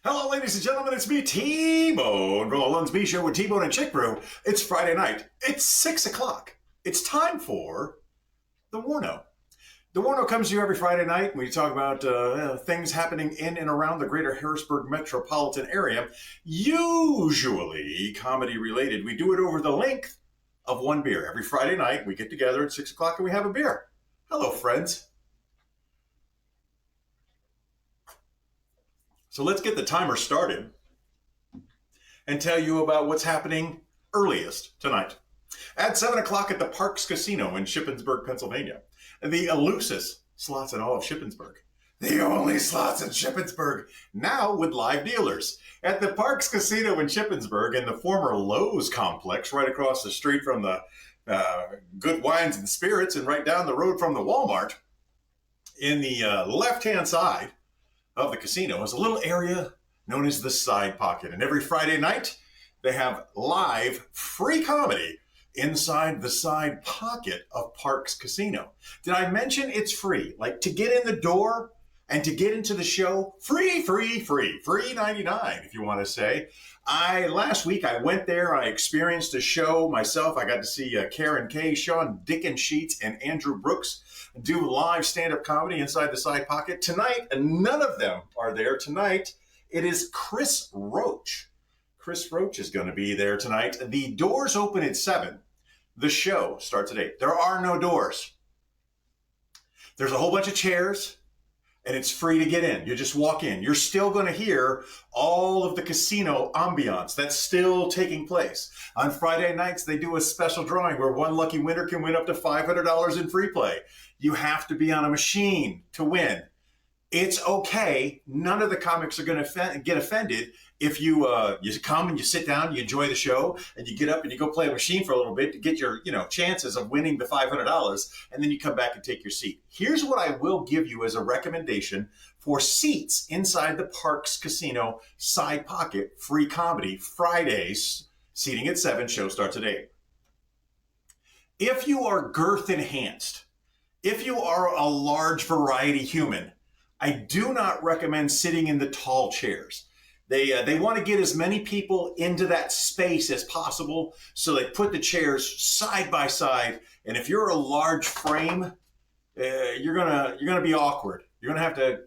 Hello, ladies and gentlemen, it's me, T-Bone, from the Lunds B Show with T-Bone and Chick Brew. It's Friday night. It's 6 o'clock. It's time for the WARNO. The WARNO comes to you every Friday night. We talk about things happening in and around the greater Harrisburg metropolitan area, usually comedy-related. We do it over the length of one beer. Every Friday night, we get together at 6 o'clock and we have a beer. Hello, friends. So let's get the timer started and tell you about what's happening earliest tonight. At 7 o'clock at the Parks Casino in Shippensburg, Pennsylvania. The elusest slots in all of Shippensburg. The only slots in Shippensburg, now with live dealers. At the Parks Casino in Shippensburg in the former Lowe's complex, right across the street from the Good Wines and Spirits and right down the road from the Walmart, in the left-hand side of the casino is a little area known as the Side Pocket. And every Friday night, they have live free comedy inside the Side Pocket of Parks Casino. Did I mention it's free? Like to get in the door and to get into the show, free 99 if you want to say. Last week I went there, I experienced a show myself. I got to see Karen Kay, Sean Dickensheets, and Andrew Brooks do live stand-up comedy inside the Side Pocket. Tonight, none of them are there. Tonight, it is Chris Roach. Chris Roach is going to be there tonight. The doors open at 7. The show starts at 8. There are no doors. There's a whole bunch of chairs, and it's free to get in. You just walk in. You're still going to hear all of the casino ambiance that's still taking place. On Friday nights, they do a special drawing where one lucky winner can win up to $500 in free play. You have to be on a machine to win. It's okay. None of the comics are going to get offended if you come and you sit down, you enjoy the show, and you get up and you go play a machine for a little bit to get your chances of winning the $500, and then you come back and take your seat. Here's what I will give you as a recommendation for seats inside the Parks Casino Side Pocket free comedy Fridays, seating at 7, show starts at 8. If you are girth enhanced, if you are a large variety human, I do not recommend sitting in the tall chairs. They want to get as many people into that space as possible, so they put the chairs side by side. And if you're a large frame, you're gonna be awkward. You're gonna have to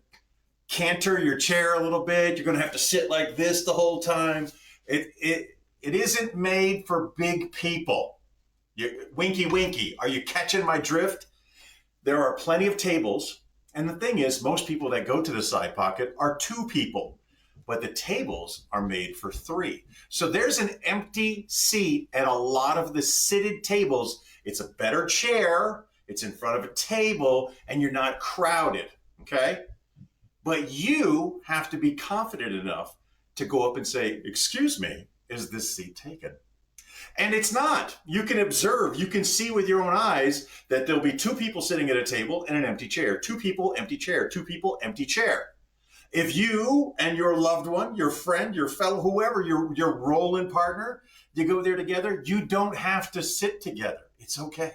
canter your chair a little bit. You're gonna have to sit like this the whole time. It isn't made for big people. Winky, are you catching my drift? There are plenty of tables, and the thing is, most people that go to the Side Pocket are 2 people, but the tables are made for 3. So there's an empty seat at a lot of the seated tables. It's a better chair, it's in front of a table, and you're not crowded, okay? But you have to be confident enough to go up and say, "Excuse me, is this seat taken?" And it's not. You can observe, you can see with your own eyes that there'll be 2 people sitting at a table and an empty chair. 2 people, empty chair. 2 people, empty chair. If you and your loved one, your friend, your fellow, whoever, your role-in partner, you go there together, you don't have to sit together. It's okay.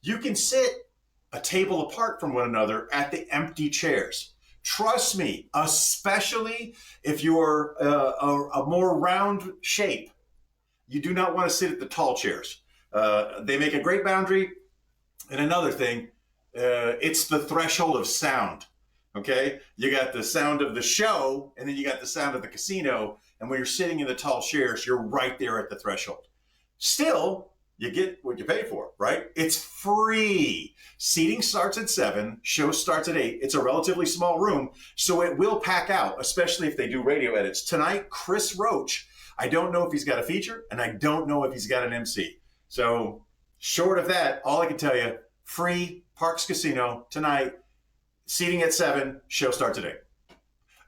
You can sit a table apart from one another at the empty chairs. Trust me, especially if you're a more round shape. You do not want to sit at the tall chairs. They make a great boundary. And another thing, it's the threshold of sound. Okay? You got the sound of the show, and then you got the sound of the casino. And when you're sitting in the tall chairs, you're right there at the threshold. Still, you get what you pay for, right? It's free. Seating starts at 7, show starts at 8. It's a relatively small room, so it will pack out, especially if they do radio edits. Tonight, Chris Roach, I don't know if he's got a feature, and I don't know if he's got an MC. So short of that, all I can tell you, free Parks Casino tonight, seating at 7, show starts at 8.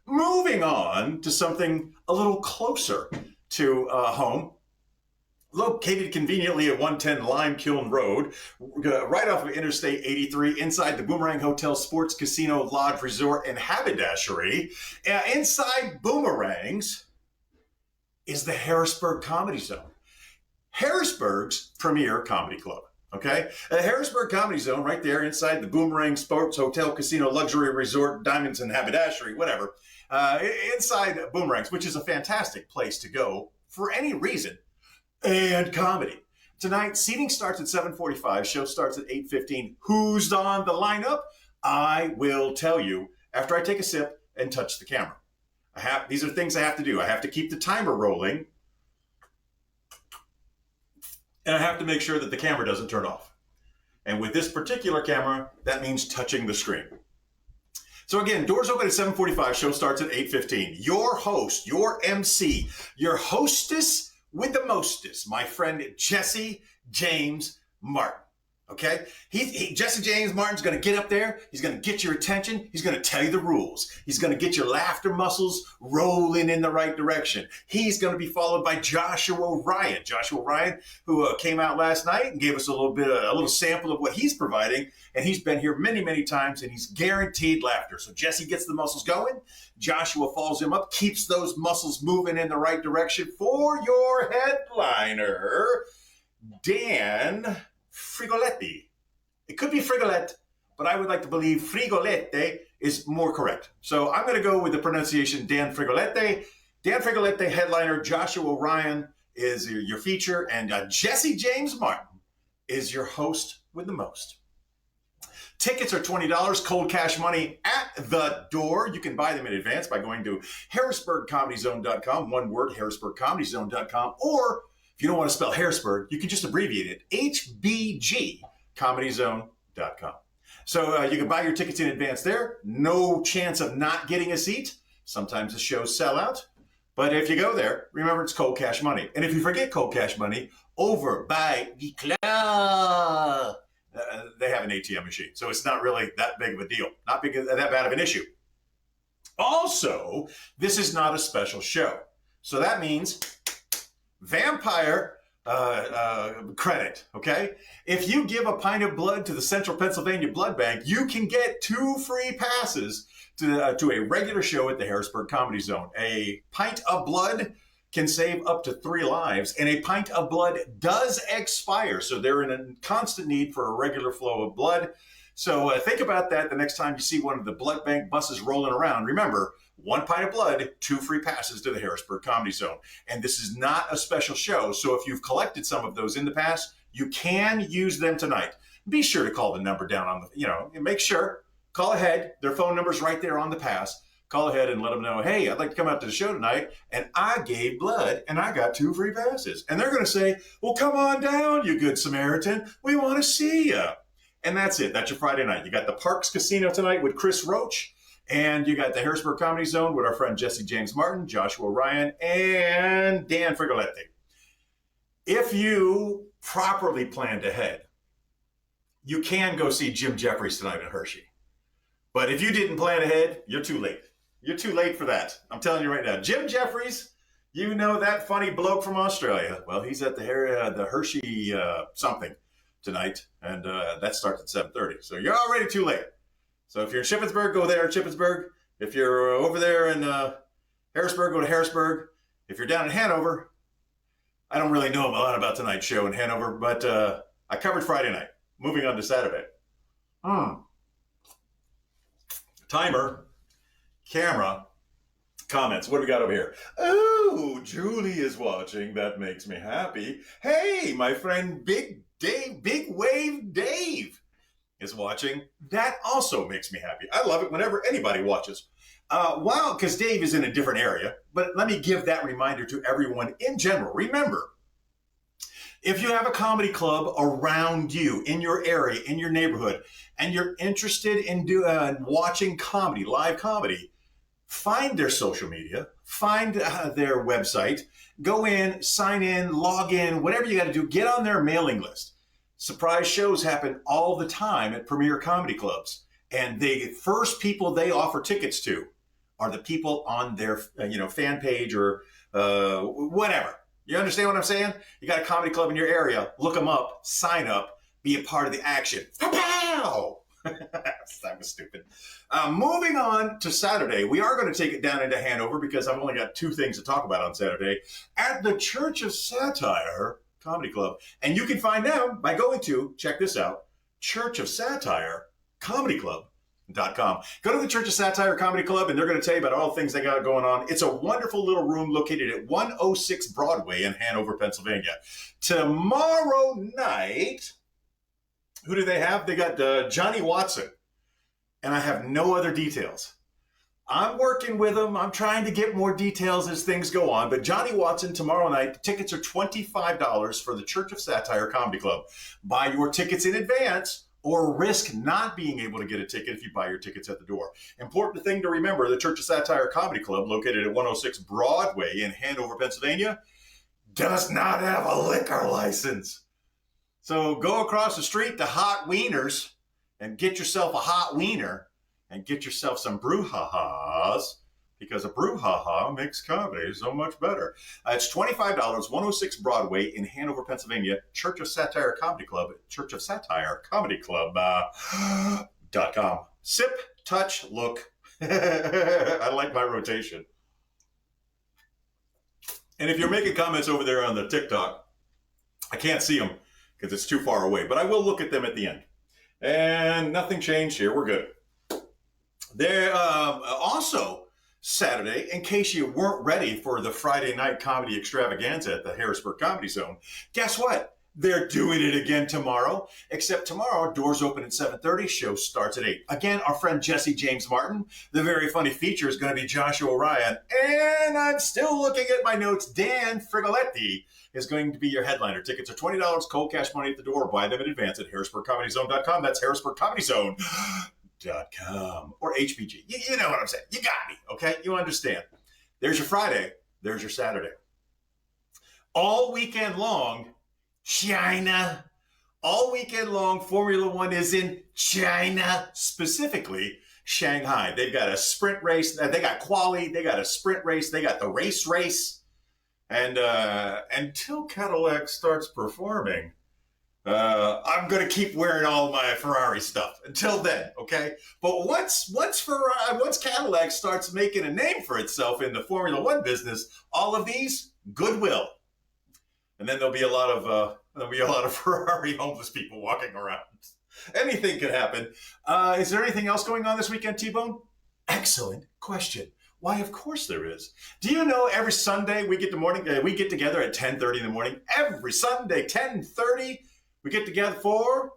Moving on to something a little closer to home. Located conveniently at 110 Lime Kiln Road, right off of Interstate 83, inside the Boomerang Hotel Sports Casino Lodge Resort and Haberdashery. Inside Boomerangs is the Harrisburg Comedy Zone, Harrisburg's premier comedy club. Okay, the Harrisburg Comedy Zone, right there inside the Boomerang Sports Hotel, Casino, Luxury Resort, Diamonds and Haberdashery, whatever. Inside Boomerangs, which is a fantastic place to go for any reason, and comedy. Tonight, seating starts at 7:45. Show starts at 8:15. Who's on the lineup? I will tell you after I take a sip and touch the camera. These are things I have to do. I have to keep the timer rolling, and I have to make sure that the camera doesn't turn off. And with this particular camera, that means touching the screen. So again, doors open at 7:45. Show starts at 8:15. Your host, your MC, your hostess with the mostest, my friend Jesse James Martin. Okay? Jesse James Martin's going to get up there. He's going to get your attention. He's going to tell you the rules. He's going to get your laughter muscles rolling in the right direction. He's going to be followed by Joshua Ryan. Joshua Ryan, who came out last night and gave us a little sample of what he's providing. And he's been here many, many times, and he's guaranteed laughter. So Jesse gets the muscles going. Joshua follows him up, keeps those muscles moving in the right direction for your headliner, Dan Frigoletti. It could be Frigolette, but I would like to believe Frigolette is more correct. So I'm going to go with the pronunciation Dan Frigolette. Dan Frigolette, headliner. Joshua Ryan is your feature, and Jesse James Martin is your host with the most. Tickets are $20, cold cash money at the door. You can buy them in advance by going to harrisburgcomedyzone.com, one word, harrisburgcomedyzone.com, or if you don't want to spell Harrisburg, you can just abbreviate it, hbgcomedyzone.com. So you can buy your tickets in advance there. No chance of not getting a seat. Sometimes the shows sell out. But if you go there, remember it's cold cash money. And if you forget cold cash money, over by the club, they have an ATM machine. So it's not really that big of a deal. Not that bad of an issue. Also, this is not a special show. So that means vampire credit, okay? If you give a pint of blood to the Central Pennsylvania Blood Bank, you can get 2 free passes to a regular show at the Harrisburg Comedy Zone. A pint of blood can save up to 3 lives, and a pint of blood does expire. So they're in a constant need for a regular flow of blood. So think about that the next time you see one of the blood bank buses rolling around. Remember, 1 pint of blood, 2 free passes to the Harrisburg Comedy Zone. And this is not a special show. So if you've collected some of those in the past, you can use them tonight. Be sure to call the number down on the, make sure, call ahead. Their phone number's right there on the pass. Call ahead and let them know, hey, I'd like to come out to the show tonight, and I gave blood, and I got 2 free passes. And they're going to say, well, come on down, you good Samaritan. We want to see you. And that's it. That's your Friday night. You got the Parks Casino tonight with Chris Roach, and you got the Harrisburg Comedy Zone with our friend Jesse James Martin, Joshua Ryan, and Dan Frigolette. If you properly planned ahead, you can go see Jim Jeffries tonight in Hershey. But if you didn't plan ahead, you're too late. You're too late for that. I'm telling you right now. Jim Jeffries, you know that funny bloke from Australia. Well, he's at the Hershey something tonight, and that starts at 7:30. So you're already too late. So if you're in Shippensburg, go there in Shippensburg. If you're over there in Harrisburg, go to Harrisburg. If you're down in Hanover, I don't really know a lot about tonight's show in Hanover, but I covered Friday night. Moving on to Saturday. Timer, camera, comments. What do we got over here? Oh, Julie is watching. That makes me happy. Hey, my friend Big Wave Dave is watching. That also makes me happy. I love it whenever anybody watches. Wow, because Dave is in a different area. But let me give that reminder to everyone in general. Remember, if you have a comedy club around you, in your area, in your neighborhood, and you're interested in watching comedy, live comedy, find their social media, find their website, go in, sign in, log in, whatever you got to do, get on their mailing list. Surprise shows happen all the time at premier comedy clubs. And the first people they offer tickets to are the people on their fan page or whatever. You understand what I'm saying? You got a comedy club in your area, look them up, sign up, be a part of the action. Pow! That was stupid. Moving on to Saturday, we are going to take it down into Hanover because I've only got 2 things to talk about on Saturday. At the Church of Satire Comedy Club. And you can find them by going to, check this out, Church of Satire Comedy Club.com. Go to the Church of Satire Comedy Club, and they're going to tell you about all the things they got going on. It's a wonderful little room located at 106 Broadway in Hanover, Pennsylvania. Tomorrow night, who do they have? They got Johnny Watson, and I have no other details. I'm working with them. I'm trying to get more details as things go on. But Johnny Watson tomorrow night, the tickets are $25 for the Church of Satire Comedy Club. Buy your tickets in advance or risk not being able to get a ticket if you buy your tickets at the door. Important thing to remember, the Church of Satire Comedy Club, located at 106 Broadway in Hanover, Pennsylvania, does not have a liquor license. So go across the street to Hot Wieners and get yourself a hot wiener and get yourself some brouhahas, because a brouhaha makes comedy so much better. It's $25, 106 Broadway in Hanover, Pennsylvania, Church of Satire Comedy Club, Church of Satire Comedy Club.com. Sip, touch, look. I like my rotation. And if you're making comments over there on the TikTok, I can't see them because it's too far away, but I will look at them at the end. And nothing changed here. We're good. There also Saturday, in case you weren't ready for the Friday night comedy extravaganza at the Harrisburg Comedy Zone, guess what? They're doing it again tomorrow, except tomorrow, doors open at 7:30, show starts at 8. Again, our friend Jesse James Martin, the very funny feature is going to be Joshua Ryan, and I'm still looking at my notes, Dan Frigoletti is going to be your headliner. Tickets are $20, cold cash money at the door. Buy them in advance at HarrisburgComedyZone.com. That's HarrisburgComedyZone.com or HBG. You know what I'm saying. You got me, okay? You understand. There's your Friday. There's your Saturday. All weekend long, China. All weekend long, Formula One is in China, specifically Shanghai. They've got a sprint race. They got quali. They got a sprint race. They got the race. And until Cadillac starts performing, I'm going to keep wearing all my Ferrari stuff until then, okay? But once Cadillac starts making a name for itself in the Formula One business, all of these, goodwill. And then there'll be a lot of Ferrari homeless people walking around. Anything could happen. Is there anything else going on this weekend, T-Bone? Excellent question. Why, of course there is. Do you know every Sunday we get together at 10:30 in the morning? Every Sunday, 10:30. We get together for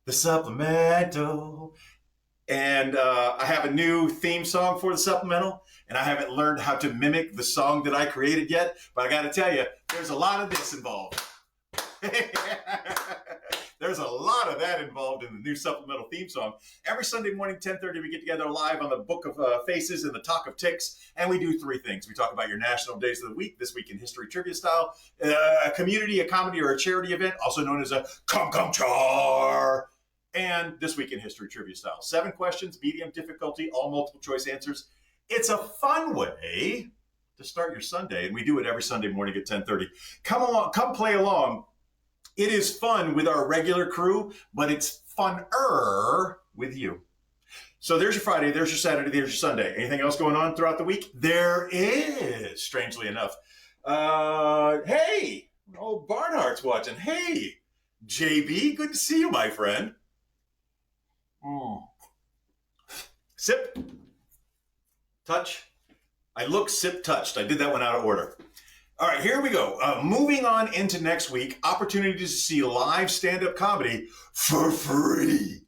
the supplemental. And I have a new theme song for the supplemental. And I haven't learned how to mimic the song that I created yet. But I got to tell you, there's a lot of this involved. There's a lot of that involved in the new supplemental theme song. Every Sunday morning, 10:30, we get together live on the Book of Faces and the Talk of Ticks, and we do three things. We talk about your national days of the week, this week in history trivia style, a community, a comedy, or a charity event, also known as a Come-Come-Char, and this week in history trivia style. 7 questions, medium difficulty, all multiple choice answers. It's a fun way to start your Sunday, and we do it every Sunday morning at 10:30. Come along, come play along. It is fun with our regular crew, but it's funner with you. So there's your Friday, there's your Saturday, there's your Sunday. Anything else going on throughout the week? There is, strangely enough. Hey, old Barnhart's watching. Hey, JB, good to see you, my friend. Sip, touch. I look, sip, touched. I did that one out of order. All right, here we go. Moving on into next week, opportunities to see live stand-up comedy for free.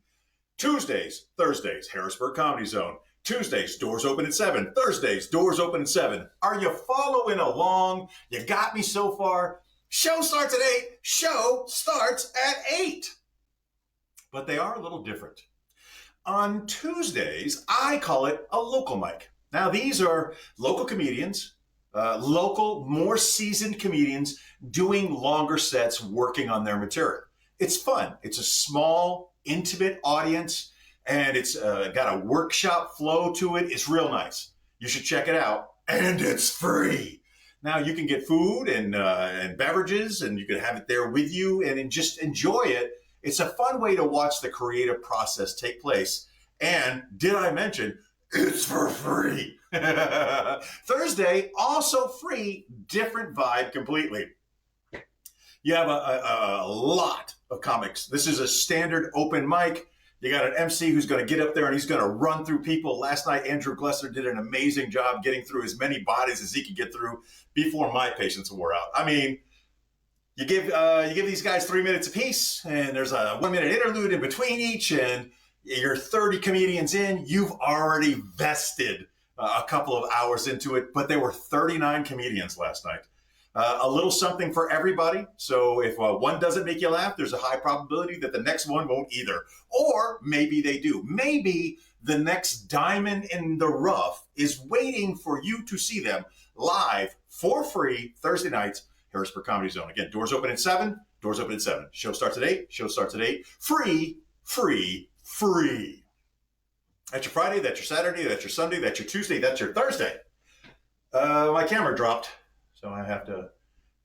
Tuesdays, Thursdays, Harrisburg Comedy Zone. Tuesdays, doors open at 7. Thursdays, doors open at 7. Are you following along? You got me so far? Show starts at 8. Show starts at 8. But they are a little different. On Tuesdays, I call it a local mic. Now, these are local comedians, local, more seasoned comedians doing longer sets, working on their material. It's fun. It's a small, intimate audience, and it's got a workshop flow to it. It's real nice. You should check it out, and it's free. Now, you can get food and beverages, and you can have it there with you and just enjoy it. It's a fun way to watch the creative process take place. And did I mention, it's for free. Thursday, also free, different vibe completely. You have a lot of comics. This is a standard open mic. You got an MC who's going to get up there and he's going to run through people. Last night, Andrew Glesser did an amazing job getting through as many bodies as he could get through before my patience wore out. I mean, you give these guys 3 minutes apiece, and there's a 1 minute interlude in between each, and you're 30 comedians in. You've already vested a couple of hours into it, but there were 39 comedians last night. A little something for everybody. So if one doesn't make you laugh, there's a high probability that the next one won't either. Or maybe they do. Maybe the next diamond in the rough is waiting for you to see them live for free Thursday nights, Harrisburg Comedy Zone. Again, doors open at 7. Doors open at 7. Show starts at 8. Show starts at 8. Free, free, free. That's your Friday. That's your Saturday. That's your Sunday. That's your Tuesday. That's your Thursday. My camera dropped. So I have to,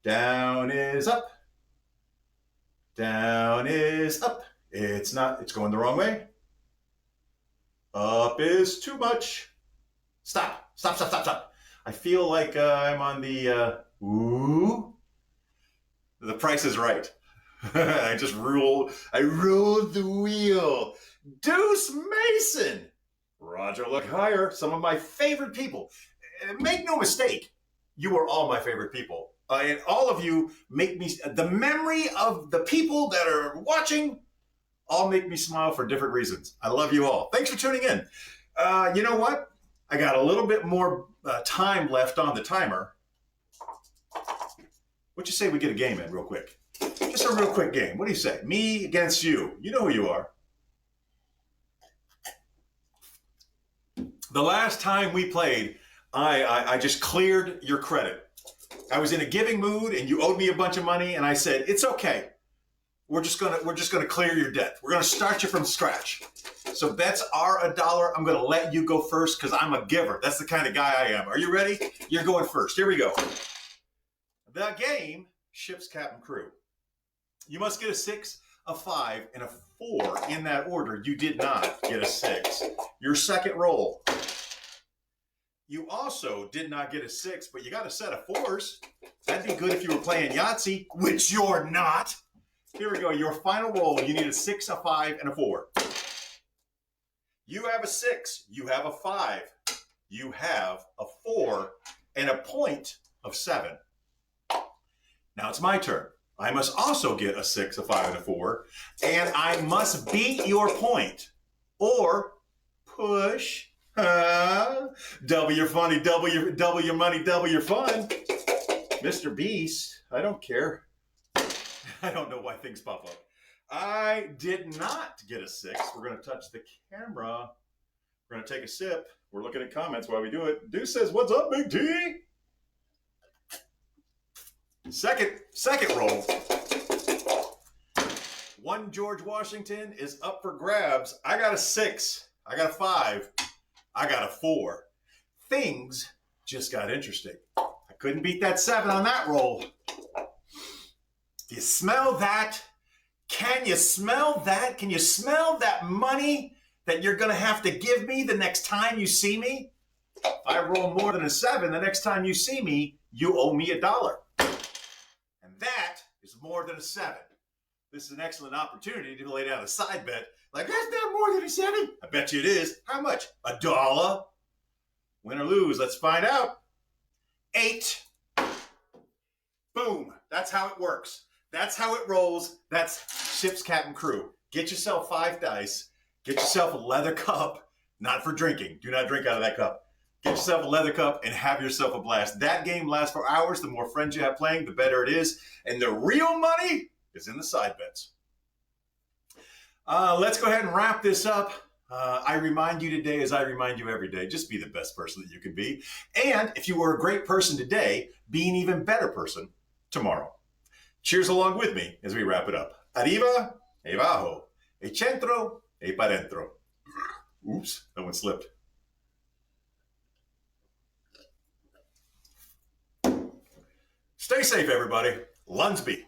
down is up, down is up. It's not, it's going the wrong way. Up is too much. Stop, stop, stop, stop, stop. I feel like I'm on the, The Price is Right. I ruled the wheel. Deuce Mason. Roger, look higher. Some of my favorite people. Make no mistake. You are all my favorite people. And all of you make me, the memory of the people that are watching, all make me smile for different reasons. I love you all. Thanks for tuning in. You know what? I got a little bit more time left on the timer. What you say we get a game in real quick? Just a real quick game. What do you say? Me against you. You know who you are. The last time we played, I just cleared your credit. I was in a giving mood and you owed me a bunch of money and I said, it's okay. We're just gonna clear your debt. We're gonna start you from scratch. So bets are $1. I'm gonna let you go first because I'm a giver. That's the kind of guy I am. Are you ready? You're going first. Here we go. The game, Ship's Captain Crew. You must get a 6, a 5, and a 4 in that order. You did not get a 6. Your second roll. You also did not get a 6, but you got a set of 4s. That'd be good if you were playing Yahtzee, which you're not. Here we go. Your final roll. You need a 6, a 5, and a 4. You have a 6. You have a 5. You have a 4 and a point of 7. Now it's my turn. I must also get a 6, a 5, and a 4, and I must beat your point or push. Double your funny, double your money, double your fun. Mr. Beast, I don't care. I don't know why things pop up. I did not get a 6. We're going to touch the camera. We're going to take a sip. We're looking at comments while we do it. Deuce says, what's up, Big T? Second roll. One George Washington is up for grabs. I got a 6. I got a 5. I got a 4. Things just got interesting. I couldn't beat that 7 on that roll. Do you smell that? Can you smell that? Can you smell that money that you're going to have to give me the next time you see me? If I roll more than a 7, the next time you see me, you owe me $1. And that is more than a 7. This is an excellent opportunity to lay down a side bet. Like, that's not more than a 7. I bet you it is. How much? $1. Win or lose? Let's find out. 8. Boom. That's how it works. That's how it rolls. That's Ship's Captain Crew. Get yourself 5 dice. Get yourself a leather cup. Not for drinking. Do not drink out of that cup. Get yourself a leather cup and have yourself a blast. That game lasts for hours. The more friends you have playing, the better it is. And the real money is in the side bets. Let's go ahead and wrap this up. I remind you today, as I remind you every day, just be the best person that you can be. And if you were a great person today, be an even better person tomorrow. Cheers along with me as we wrap it up. Arriba, e bajo, e centro, e pa dentro. Oops, that one slipped. Stay safe, everybody. Lunsby.